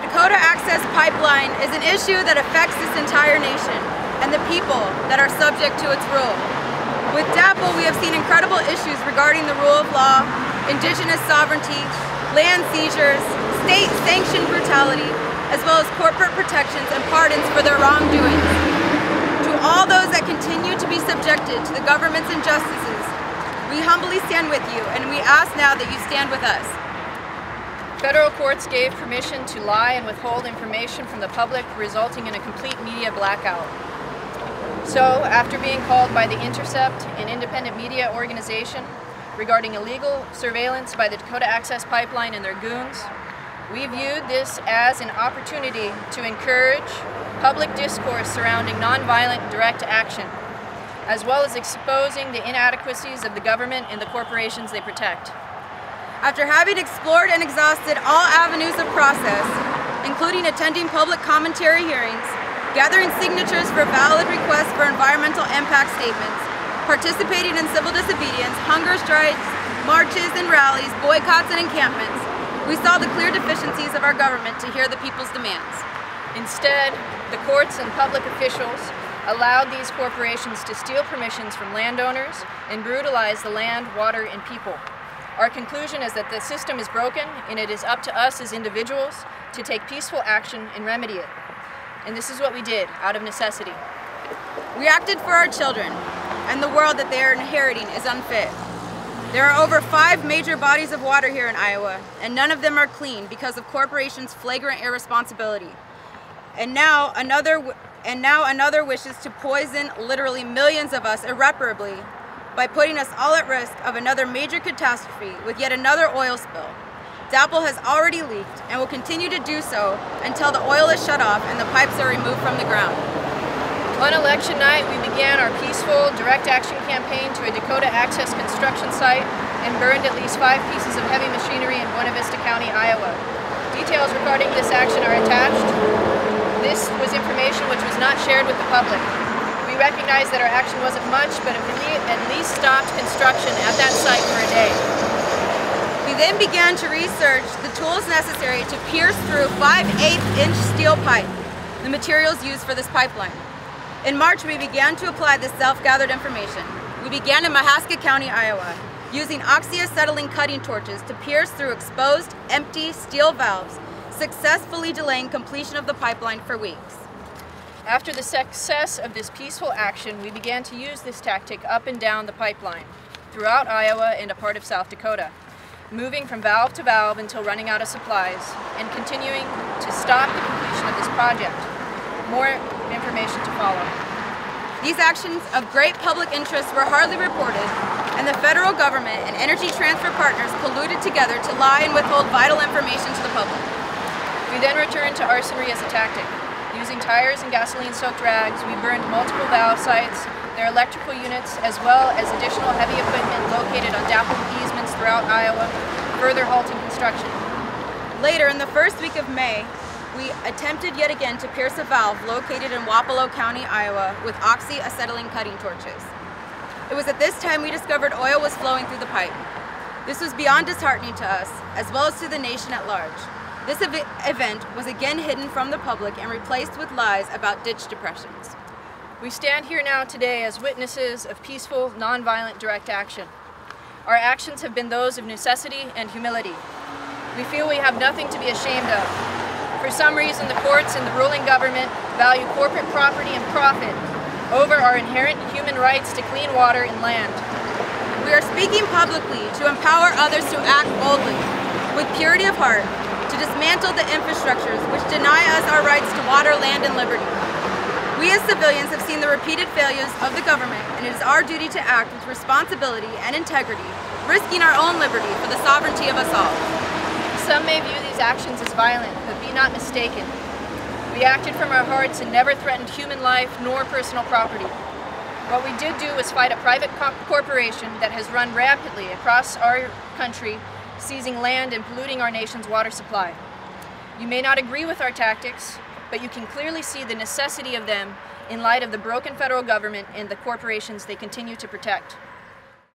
The Dakota Access pipeline is an issue that affects this entire nation and the people that are subject to its rule. With DAPL, we have seen incredible issues regarding the rule of law, indigenous sovereignty, land seizures, state-sanctioned brutality, as well as corporate protections and pardons for their wrongdoings. To all those that continue to be subjected to the government's injustices, we humbly stand with you, and we ask now that you stand with us. Federal courts gave permission to lie and withhold information from the public, resulting in a complete media blackout. So, after being called by The Intercept, an independent media organization, regarding illegal surveillance by the Dakota Access pipeline and their goons, we viewed this as an opportunity to encourage public discourse surrounding nonviolent direct action, as well as exposing the inadequacies of the government and the corporations they protect. After having explored and exhausted all avenues of process, including attending public commentary hearings, gathering signatures for valid requests for environmental impact statements, participating in civil disobedience, hunger strikes, marches and rallies, boycotts and encampments, we saw the clear deficiencies of our government to hear the people's demands. Instead, the courts and public officials allowed these corporations to steal permissions from landowners and brutalize the land, water, and people. Our conclusion is that the system is broken, and it is up to us as individuals to take peaceful action and remedy it. And this is what we did, out of necessity. We acted for our children, and the world that they are inheriting is unfit. There are over 5 major bodies of water here in Iowa, and none of them are clean because of corporations' flagrant irresponsibility. And now another wishes to poison literally millions of us irreparably by putting us all at risk of another major catastrophe with yet another oil spill. DAPL has already leaked and will continue to do so until the oil is shut off and the pipes are removed from the ground. On election night, we began our peaceful direct action campaign to a Dakota Access construction site and burned at least 5 pieces of heavy machinery in Buena Vista County, Iowa. Details regarding this action are attached. This was information which was not shared with the public. We recognize that our action wasn't much, but it at least stopped construction at that site for a day. We then began to research the tools necessary to pierce through 5/8-inch steel pipe, the materials used for this pipeline. In March, we began to apply this self-gathered information. We began in Mahaska County, Iowa, using oxy-acetylene cutting torches to pierce through exposed, empty steel valves, successfully delaying completion of the pipeline for weeks. After the success of this peaceful action, we began to use this tactic up and down the pipeline, throughout Iowa and a part of South Dakota, moving from valve to valve until running out of supplies, and continuing to stop the completion of this project. More information to follow. These actions of great public interest were hardly reported, and the federal government and energy transfer partners colluded together to lie and withhold vital information to the public. We then returned to arsonery as a tactic. Using tires and gasoline-soaked rags, we burned multiple valve sites, their electrical units, as well as additional heavy equipment located on DAPL easements throughout Iowa, further halting construction. Later, in the first week of May, we attempted yet again to pierce a valve located in Wapello County, Iowa, with oxy-acetylene cutting torches. It was at this time we discovered oil was flowing through the pipe. This was beyond disheartening to us, as well as to the nation at large. This event was again hidden from the public and replaced with lies about ditch depressions. We stand here now today as witnesses of peaceful, nonviolent direct action. Our actions have been those of necessity and humility. We feel we have nothing to be ashamed of. For some reason, the courts and the ruling government value corporate property and profit over our inherent human rights to clean water and land. We are speaking publicly to empower others to act boldly, with purity of heart, to dismantle the infrastructures which deny us our rights to water, land, and liberty. We as civilians have seen the repeated failures of the government, and it is our duty to act with responsibility and integrity, risking our own liberty for the sovereignty of us all. Some may view these actions as violent, but be not mistaken. We acted from our hearts and never threatened human life nor personal property. What we did do was fight a private corporation that has run rampantly across our country, seizing land and polluting our nation's water supply. You may not agree with our tactics, but you can clearly see the necessity of them in light of the broken federal government and the corporations they continue to protect.